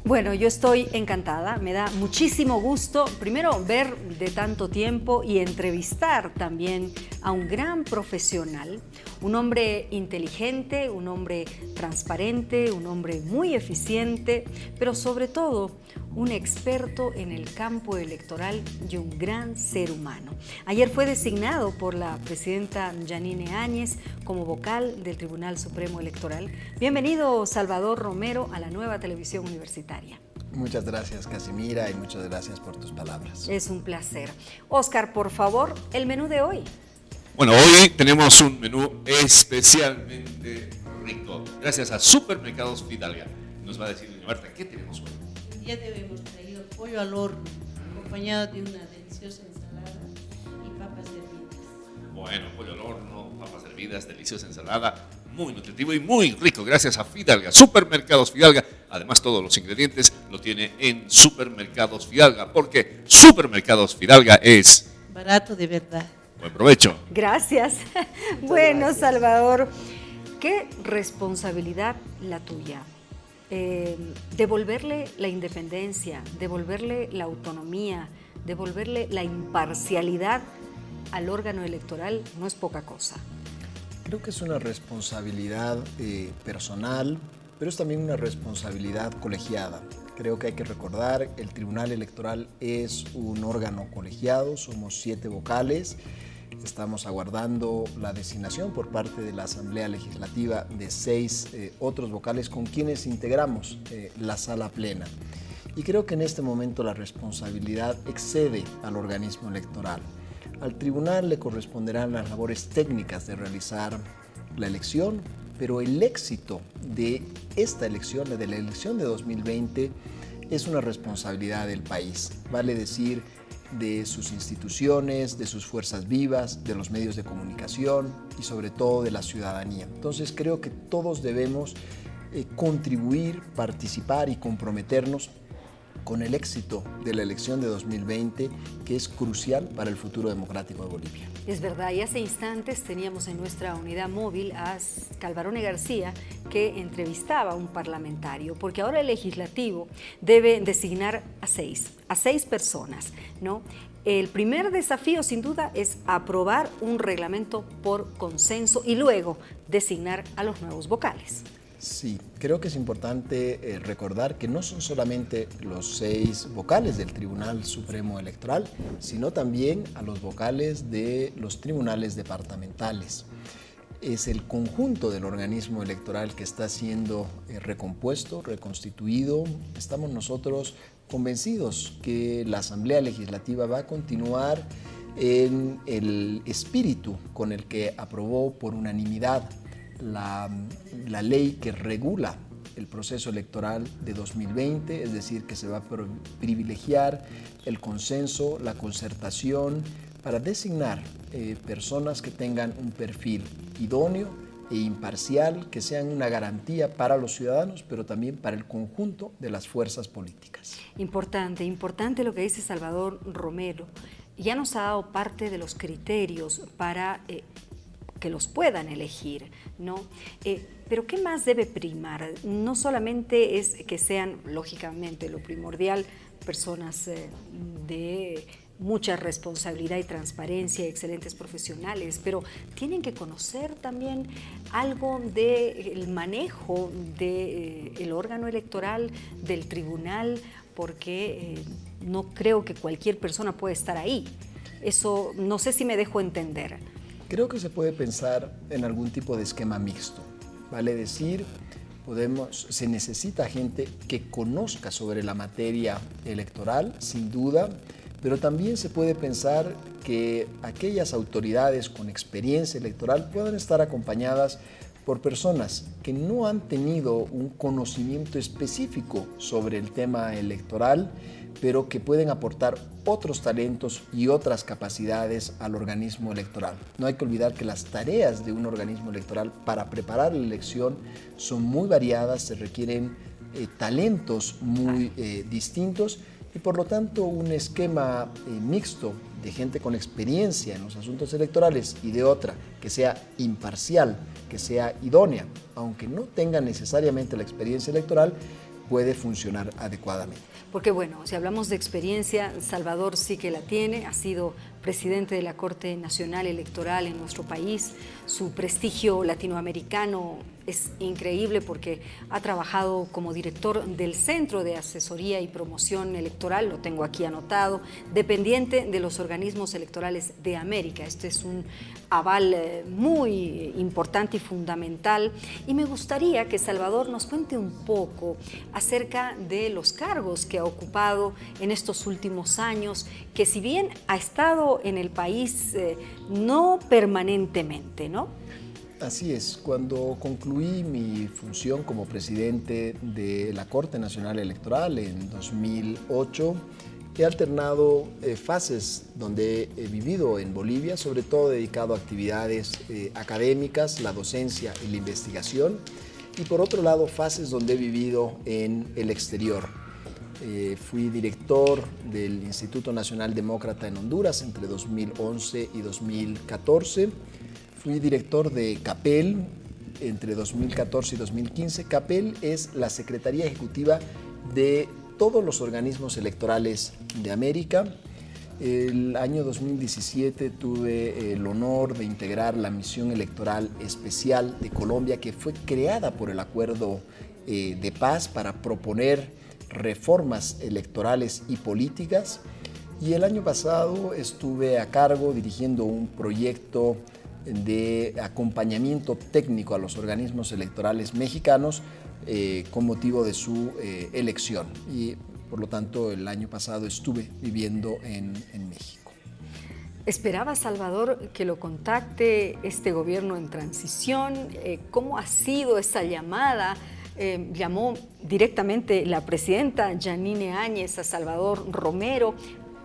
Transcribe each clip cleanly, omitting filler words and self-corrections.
Bueno, yo estoy encantada, me da muchísimo gusto, primero ver de tanto tiempo y entrevistar también a un gran profesional, un hombre inteligente, un hombre transparente, un hombre muy eficiente, pero sobre todo un experto en el campo electoral y un gran ser humano. Ayer fue designado por la presidenta Yanine Áñez como vocal del Tribunal Supremo Electoral. Bienvenido, Salvador Romero, a la Nueva Televisión Universitaria. Muchas gracias, Casimira, y muchas gracias por tus palabras. Es un placer. Oscar, por favor, el menú de hoy. Bueno, hoy tenemos un menú especialmente rico, gracias a Supermercados Fidalga. Nos va a decir doña Marta, ¿qué tenemos hoy? El día de hoy hemos traído pollo al horno, acompañado de una deliciosa ensalada y papas hervidas. Bueno, pollo al horno, papas hervidas, deliciosa ensalada, muy nutritivo y muy rico, gracias a Fidalga, Supermercados Fidalga. Además, todos los ingredientes lo tiene en Supermercados Fidalga, porque Supermercados Fidalga es barato de verdad. Buen provecho. Gracias. Bueno, gracias. Salvador, qué responsabilidad la tuya. Devolverle la independencia, devolverle la autonomía, devolverle la imparcialidad al órgano electoral no es poca cosa. Creo que es una responsabilidad personal, pero es también una responsabilidad colegiada. Creo que hay que recordar, el Tribunal Electoral es un órgano colegiado, somos 7 vocales. Estamos aguardando la designación por parte de la Asamblea Legislativa de 6 otros vocales con quienes integramos la sala plena. Y creo que en este momento la responsabilidad excede al organismo electoral. Al tribunal le corresponderán las labores técnicas de realizar la elección, pero el éxito de esta elección, de la elección de 2020, es una responsabilidad del país. Vale decir, de sus instituciones, de sus fuerzas vivas, de los medios de comunicación y sobre todo de la ciudadanía. Entonces creo que todos debemos contribuir, participar y comprometernos con el éxito de la elección de 2020, que es crucial para el futuro democrático de Bolivia. Es verdad, y hace instantes teníamos en nuestra unidad móvil a Calvarone García, que entrevistaba a un parlamentario, porque ahora el legislativo debe designar a seis personas, ¿no? El primer desafío, sin duda, es aprobar un reglamento por consenso y luego designar a los nuevos vocales. Sí, creo que es importante recordar que no son solamente los 6 vocales del Tribunal Supremo Electoral, sino también a los vocales de los tribunales departamentales. Es el conjunto del organismo electoral que está siendo recompuesto, reconstituido. Estamos nosotros convencidos que la Asamblea Legislativa va a continuar en el espíritu con el que aprobó por unanimidad la ley que regula el proceso electoral de 2020, es decir, que se va a privilegiar el consenso, la concertación, para designar personas que tengan un perfil idóneo e imparcial, que sean una garantía para los ciudadanos, pero también para el conjunto de las fuerzas políticas. Importante lo que dice Salvador Romero. Ya nos ha dado parte de los criterios para que los puedan elegir, ¿no? Pero ¿qué más debe primar? No solamente es que sean, lógicamente, lo primordial, personas de mucha responsabilidad y transparencia, excelentes profesionales, pero tienen que conocer también algo del manejo del órgano electoral, del tribunal, porque no creo que cualquier persona pueda estar ahí. Eso no sé si me dejo entender. Creo que se puede pensar en algún tipo de esquema mixto. Vale decir, se necesita gente que conozca sobre la materia electoral, sin duda, pero también se puede pensar que aquellas autoridades con experiencia electoral puedan estar acompañadas por personas que no han tenido un conocimiento específico sobre el tema electoral, pero que pueden aportar otros talentos y otras capacidades al organismo electoral. No hay que olvidar que las tareas de un organismo electoral para preparar la elección son muy variadas, se requieren talentos muy distintos y por lo tanto un esquema mixto de gente con experiencia en los asuntos electorales y de otra que sea imparcial, que sea idónea, aunque no tenga necesariamente la experiencia electoral, puede funcionar adecuadamente. Porque bueno, si hablamos de experiencia, Salvador sí que la tiene, ha sido presidente de la Corte Nacional Electoral en nuestro país, su prestigio latinoamericano es increíble porque ha trabajado como director del Centro de Asesoría y Promoción Electoral, lo tengo aquí anotado, dependiente de los organismos electorales de América. Este es un aval muy importante y fundamental, y me gustaría que Salvador nos cuente un poco acerca de los cargos que ha ocupado en estos últimos años, que si bien ha estado en el país no permanentemente, ¿no? Así es, cuando concluí mi función como presidente de la Corte Nacional Electoral en 2008, he alternado fases donde he vivido en Bolivia, sobre todo dedicado a actividades académicas, la docencia y la investigación, y por otro lado fases donde he vivido en el exterior. Fui director del Instituto Nacional Demócrata en Honduras entre 2011 y 2014. Fui director de CAPEL entre 2014 y 2015. CAPEL es la Secretaría Ejecutiva de todos los organismos electorales de América. El año 2017 tuve el honor de integrar la misión electoral especial de Colombia, que fue creada por el Acuerdo de Paz para proponer reformas electorales y políticas. Y el año pasado estuve a cargo dirigiendo un proyecto de acompañamiento técnico a los organismos electorales mexicanos con motivo de su elección. Y por lo tanto, el año pasado estuve viviendo en México. ¿Esperaba, Salvador, que lo contacte este gobierno en transición? ¿Cómo ha sido esa llamada? Llamó directamente la presidenta Yanine Áñez a Salvador Romero.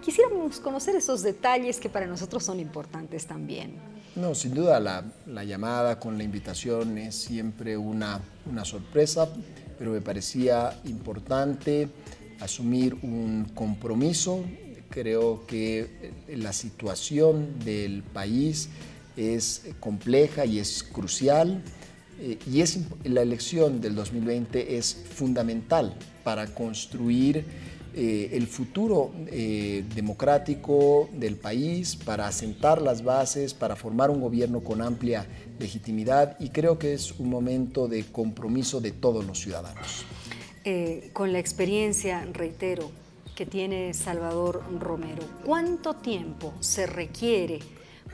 Quisiéramos conocer esos detalles que para nosotros son importantes también. No, sin duda la llamada con la invitación es siempre una sorpresa, pero me parecía importante asumir un compromiso. Creo que la situación del país es compleja y es crucial, y la elección del 2020 es fundamental para construir el futuro democrático del país, para asentar las bases, para formar un gobierno con amplia legitimidad, y creo que es un momento de compromiso de todos los ciudadanos. Con la experiencia, reitero, que tiene Salvador Romero, ¿cuánto tiempo se requiere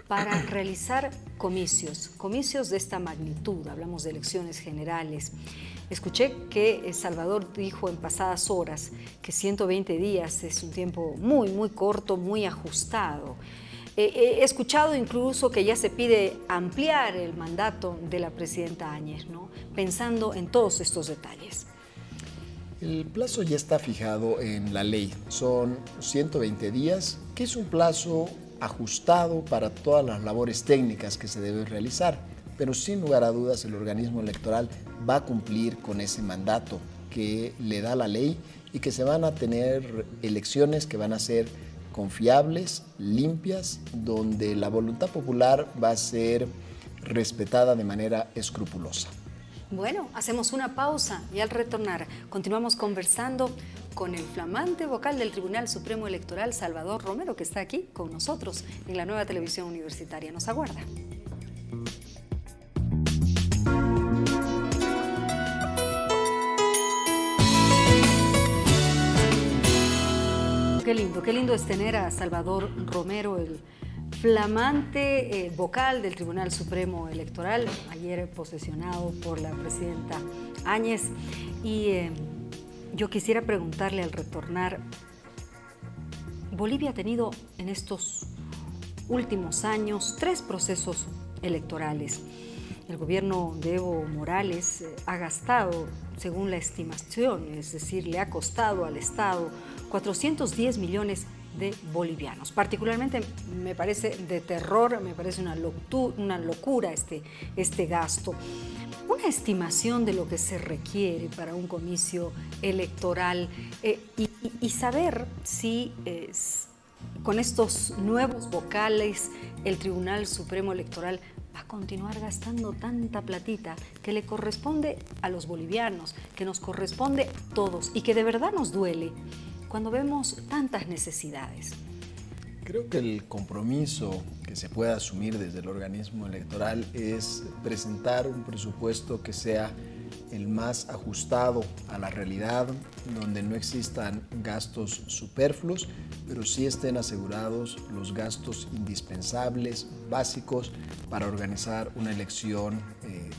para realizar comicios de esta magnitud? Hablamos de elecciones generales. Escuché que Salvador dijo en pasadas horas que 120 días es un tiempo muy, muy corto, muy ajustado. He escuchado incluso que ya se pide ampliar el mandato de la presidenta Áñez, ¿no? Pensando en todos estos detalles. El plazo ya está fijado en la ley, son 120 días, que es un plazo ajustado para todas las labores técnicas que se deben realizar, pero sin lugar a dudas el organismo electoral va a cumplir con ese mandato que le da la ley, y que se van a tener elecciones que van a ser confiables, limpias, donde la voluntad popular va a ser respetada de manera escrupulosa. Bueno, hacemos una pausa y al retornar continuamos conversando con el flamante vocal del Tribunal Supremo Electoral, Salvador Romero, que está aquí con nosotros en la Nueva Televisión Universitaria. Nos aguarda. Qué lindo es tener a Salvador Romero, el flamante vocal del Tribunal Supremo Electoral, ayer posesionado por la presidenta Áñez. Y yo quisiera preguntarle al retornar, Bolivia ha tenido en estos últimos años 3 procesos electorales. El gobierno de Evo Morales ha gastado, según la estimación, es decir, le ha costado al Estado 410 millones de bolivianos. Particularmente me parece de terror, me parece una locura este gasto. Una estimación de lo que se requiere para un comicio electoral y saber si con estos nuevos vocales el Tribunal Supremo Electoral va a continuar gastando tanta platita que le corresponde a los bolivianos, que nos corresponde a todos y que de verdad nos duele cuando vemos tantas necesidades? Creo que el compromiso que se pueda asumir desde el organismo electoral es presentar un presupuesto que sea el más ajustado a la realidad, donde no existan gastos superfluos, pero sí estén asegurados los gastos indispensables, básicos, para organizar una elección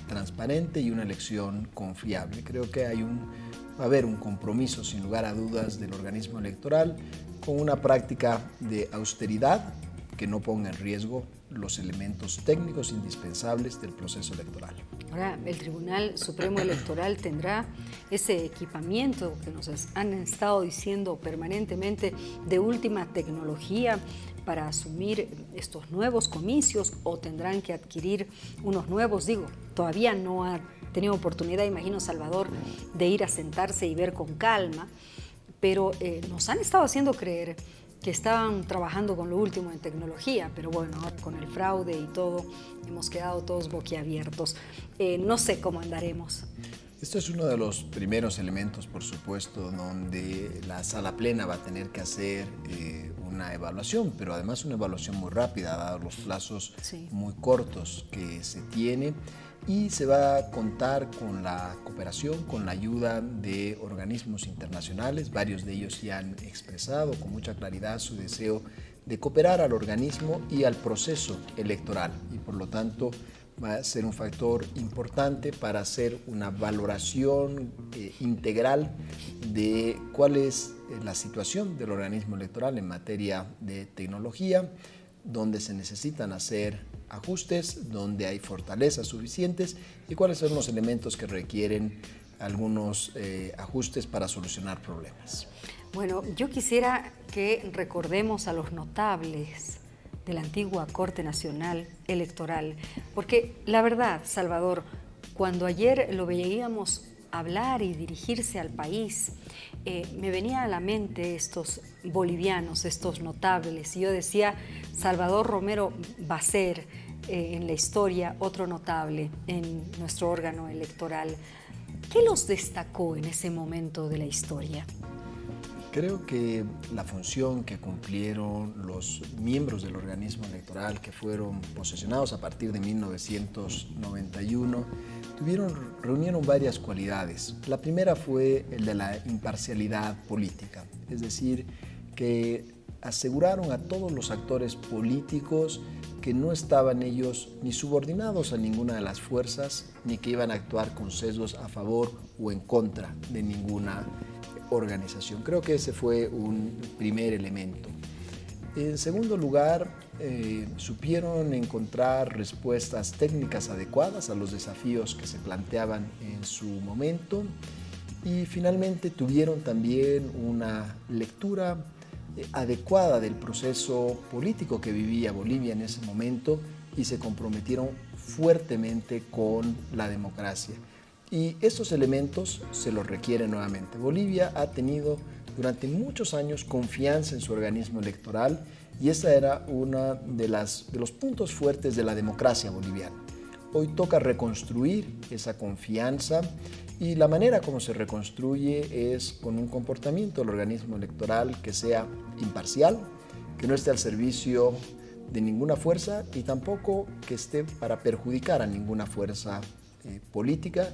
transparente y una elección confiable. Creo que va a haber un compromiso, sin lugar a dudas, del organismo electoral con una práctica de austeridad que no ponga en riesgo los elementos técnicos indispensables del proceso electoral. Ahora, el Tribunal Supremo Electoral tendrá ese equipamiento que nos han estado diciendo permanentemente de última tecnología para asumir estos nuevos comicios, o tendrán que adquirir unos nuevos. Digo, todavía no ha tenido oportunidad, imagino, Salvador, de ir a sentarse y ver con calma, pero nos han estado haciendo creer que estaban trabajando con lo último en tecnología, pero bueno, ahora con el fraude y todo, hemos quedado todos boquiabiertos. No sé cómo andaremos. Esto es uno de los primeros elementos, por supuesto, donde la sala plena va a tener que hacer una evaluación, pero además una evaluación muy rápida, dados los plazos muy cortos que se tiene. Y se va a contar con la cooperación, con la ayuda de organismos internacionales. Varios de ellos ya han expresado con mucha claridad su deseo de cooperar al organismo y al proceso electoral, y por lo tanto va a ser un factor importante para hacer una valoración integral de cuál es la situación del organismo electoral en materia de tecnología, donde se necesitan hacer ajustes, donde hay fortalezas suficientes y cuáles son los elementos que requieren algunos ajustes para solucionar problemas. Bueno, yo quisiera que recordemos a los notables de la antigua Corte Nacional Electoral, porque la verdad, Salvador, cuando ayer lo veíamos hablar y dirigirse al país, me venía a la mente estos bolivianos, estos notables, y yo decía, Salvador Romero va a ser en la historia otro notable en nuestro órgano electoral. ¿Qué los destacó en ese momento de la historia? Creo que la función que cumplieron los miembros del organismo electoral que fueron posesionados a partir de 1991 reunieron varias cualidades. La primera fue el de la imparcialidad política, es decir, que aseguraron a todos los actores políticos que no estaban ellos ni subordinados a ninguna de las fuerzas, ni que iban a actuar con sesgos a favor o en contra de ninguna organización. Creo que ese fue un primer elemento. En segundo lugar, supieron encontrar respuestas técnicas adecuadas a los desafíos que se planteaban en su momento, y finalmente tuvieron también una lectura adecuada del proceso político que vivía Bolivia en ese momento y se comprometieron fuertemente con la democracia. Y estos elementos se los requiere nuevamente. Bolivia ha tenido durante muchos años confianza en su organismo electoral, y esa era una de los puntos fuertes de la democracia boliviana. Hoy toca reconstruir esa confianza, y la manera como se reconstruye es con un comportamiento del organismo electoral que sea imparcial, que no esté al servicio de ninguna fuerza y tampoco que esté para perjudicar a ninguna fuerza política,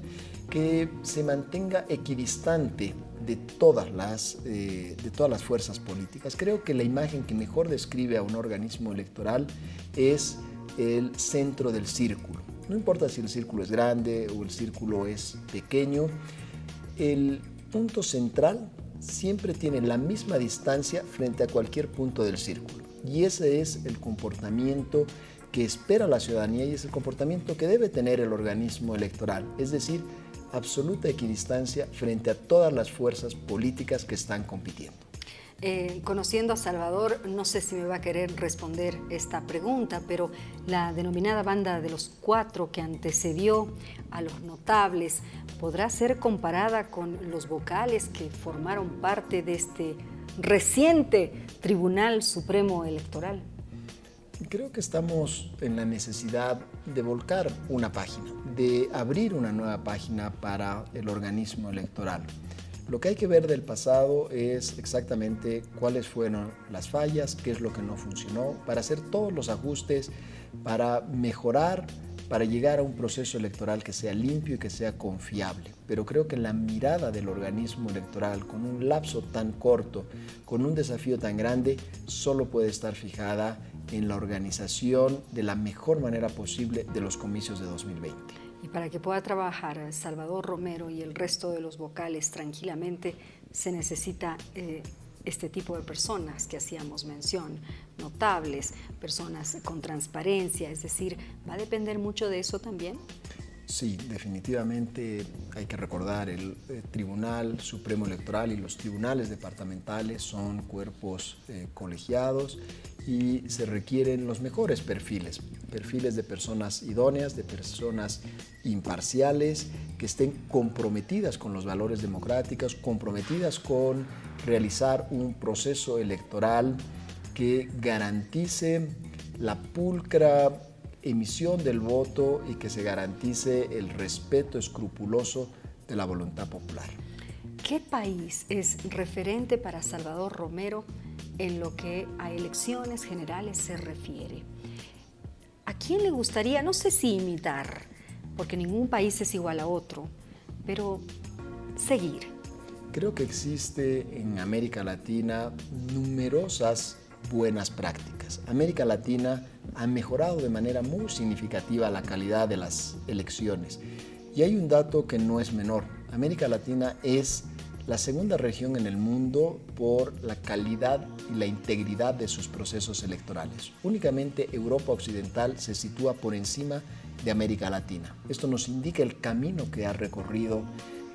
que se mantenga equidistante de todas las fuerzas políticas. Creo que la imagen que mejor describe a un organismo electoral es el centro del círculo. No importa si el círculo es grande o el círculo es pequeño, el punto central siempre tiene la misma distancia frente a cualquier punto del círculo. Y ese es el comportamiento que espera la ciudadanía y es el comportamiento que debe tener el organismo electoral, es decir, absoluta equidistancia frente a todas las fuerzas políticas que están compitiendo. Conociendo a Salvador, no sé si me va a querer responder esta pregunta, pero la denominada banda de los cuatro que antecedió a los notables, ¿podrá ser comparada con los vocales que formaron parte de este reciente Tribunal Supremo Electoral? Creo que estamos en la necesidad de volcar una página, de abrir una nueva página para el organismo electoral. Lo que hay que ver del pasado es exactamente cuáles fueron las fallas, qué es lo que no funcionó, para hacer todos los ajustes, para mejorar, para llegar a un proceso electoral que sea limpio y que sea confiable. Pero creo que la mirada del organismo electoral, con un lapso tan corto, con un desafío tan grande, solo puede estar fijada en la organización de la mejor manera posible de los comicios de 2020. Y para que pueda trabajar Salvador Romero y el resto de los vocales tranquilamente, se necesita este tipo de personas que hacíamos mención, notables, personas con transparencia, es decir, ¿va a depender mucho de eso también? Sí, definitivamente hay que recordar, el Tribunal Supremo Electoral y los tribunales departamentales son cuerpos colegiados y se requieren los mejores perfiles, perfiles de personas idóneas, de personas imparciales, que estén comprometidas con los valores democráticos, comprometidas con realizar un proceso electoral que garantice la pulcra emisión del voto y que se garantice el respeto escrupuloso de la voluntad popular. ¿Qué país es referente para Salvador Romero en lo que a elecciones generales se refiere? ¿A quién le gustaría, no sé si imitar, porque ningún país es igual a otro, pero seguir? Creo que existe en América Latina numerosas buenas prácticas. América Latina ha mejorado de manera muy significativa la calidad de las elecciones. Y hay un dato que no es menor. América Latina es la segunda región en el mundo por la calidad y la integridad de sus procesos electorales. Únicamente Europa Occidental se sitúa por encima de América Latina. Esto nos indica el camino que ha recorrido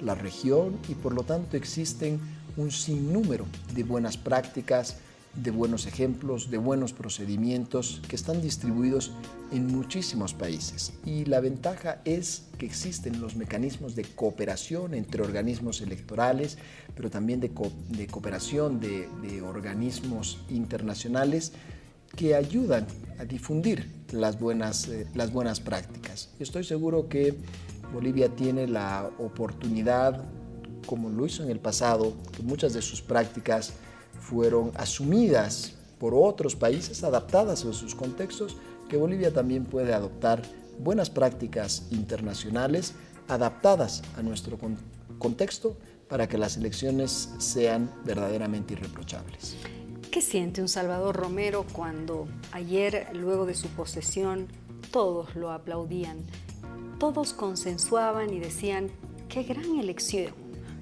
la región y por lo tanto existen un sinnúmero de buenas prácticas, de buenos ejemplos, de buenos procedimientos que están distribuidos en muchísimos países. Y la ventaja es que existen los mecanismos de cooperación entre organismos electorales, pero también de cooperación de organismos internacionales que ayudan a difundir las buenas prácticas. Estoy seguro que Bolivia tiene la oportunidad, como lo hizo en el pasado, que muchas de sus prácticas fueron asumidas por otros países, adaptadas a sus contextos, que Bolivia también puede adoptar buenas prácticas internacionales adaptadas a nuestro contexto para que las elecciones sean verdaderamente irreprochables. ¿Qué siente un Salvador Romero cuando ayer, luego de su posesión, todos lo aplaudían? Todos consensuaban y decían, ¡qué gran elección!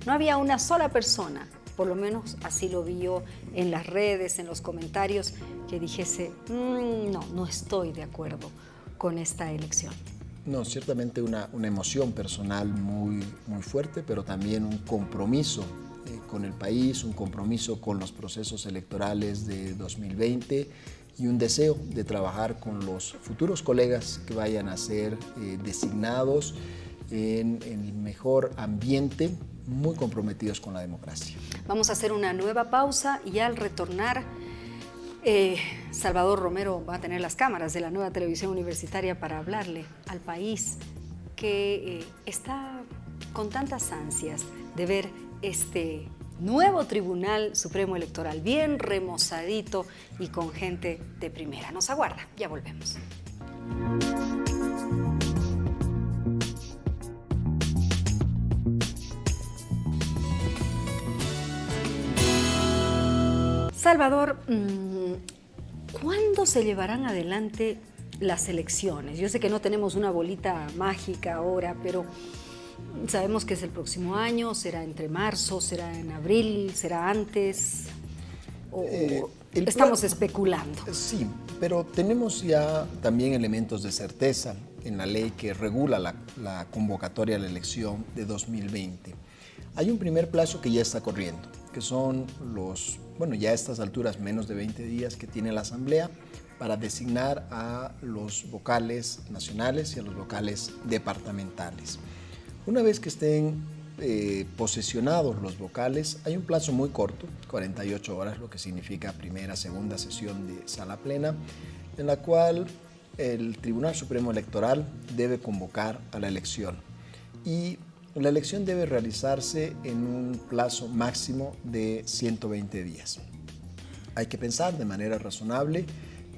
No había una sola persona, por lo menos así lo vi yo en las redes, en los comentarios, que dijese, no estoy de acuerdo con esta elección. No, ciertamente una emoción personal muy fuerte, pero también un compromiso con el país, un compromiso con los procesos electorales de 2020 y un deseo de trabajar con los futuros colegas que vayan a ser designados en el mejor ambiente, muy comprometidos con la democracia. Vamos a hacer una nueva pausa y al retornar, Salvador Romero va a tener las cámaras de la nueva televisión universitaria para hablarle al país que está con tantas ansias de ver este nuevo Tribunal Supremo Electoral, bien remozadito y con gente de primera. Nos aguarda, ya volvemos. Salvador, ¿cuándo se llevarán adelante las elecciones? Yo sé que no tenemos una bolita mágica ahora, pero sabemos que es el próximo año, será entre marzo, será en abril, será antes, o estamos especulando. Sí, pero tenemos ya también elementos de certeza en la ley que regula la convocatoria a la elección de 2020. Hay un primer plazo que ya está corriendo, que son ya a estas alturas menos de 20 días que tiene la Asamblea para designar a los vocales nacionales y a los vocales departamentales. Una vez que estén posesionados los vocales, hay un plazo muy corto, 48 horas, lo que significa primera, segunda sesión de sala plena, en la cual el Tribunal Supremo Electoral debe convocar a la elección y la elección debe realizarse en un plazo máximo de 120 días. Hay que pensar de manera razonable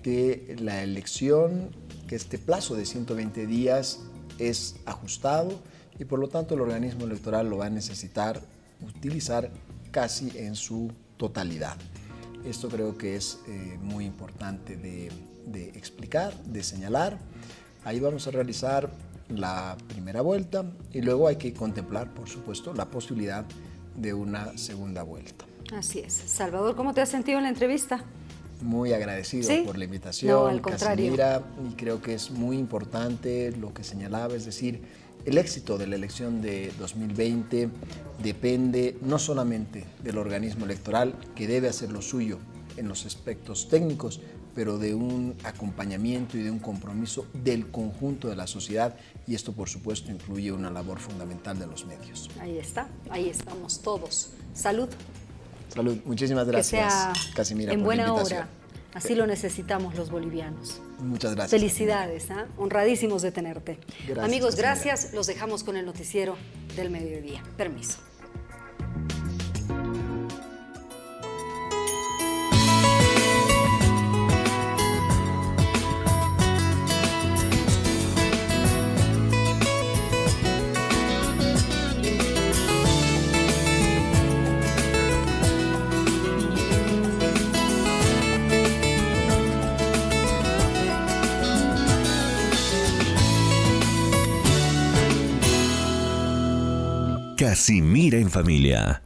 que la elección, que este plazo de 120 días es ajustado y por lo tanto el organismo electoral lo va a necesitar utilizar casi en su totalidad. Esto creo que es muy importante de explicar, de señalar. Ahí vamos a realizar la primera vuelta y luego hay que contemplar, por supuesto, la posibilidad de una segunda vuelta. Así es. Salvador, ¿cómo te has sentido en la entrevista? Muy agradecido ¿Sí? por la invitación, No, al contrario. Casimira, y creo que es muy importante lo que señalaba, es decir, el éxito de la elección de 2020 depende no solamente del organismo electoral, que debe hacer lo suyo en los aspectos técnicos, pero de un acompañamiento y de un compromiso del conjunto de la sociedad, y esto por supuesto incluye una labor fundamental de los medios. Ahí está, ahí estamos todos. Salud. Salud, muchísimas gracias, que sea Casimira, en por buena la invitación. hora. Así lo necesitamos los bolivianos. Muchas gracias. Felicidades, ¿eh? Honradísimos de tenerte. Gracias, Amigos, Casimira. gracias. Los dejamos con el noticiero del mediodía. Permiso. Casimira en familia.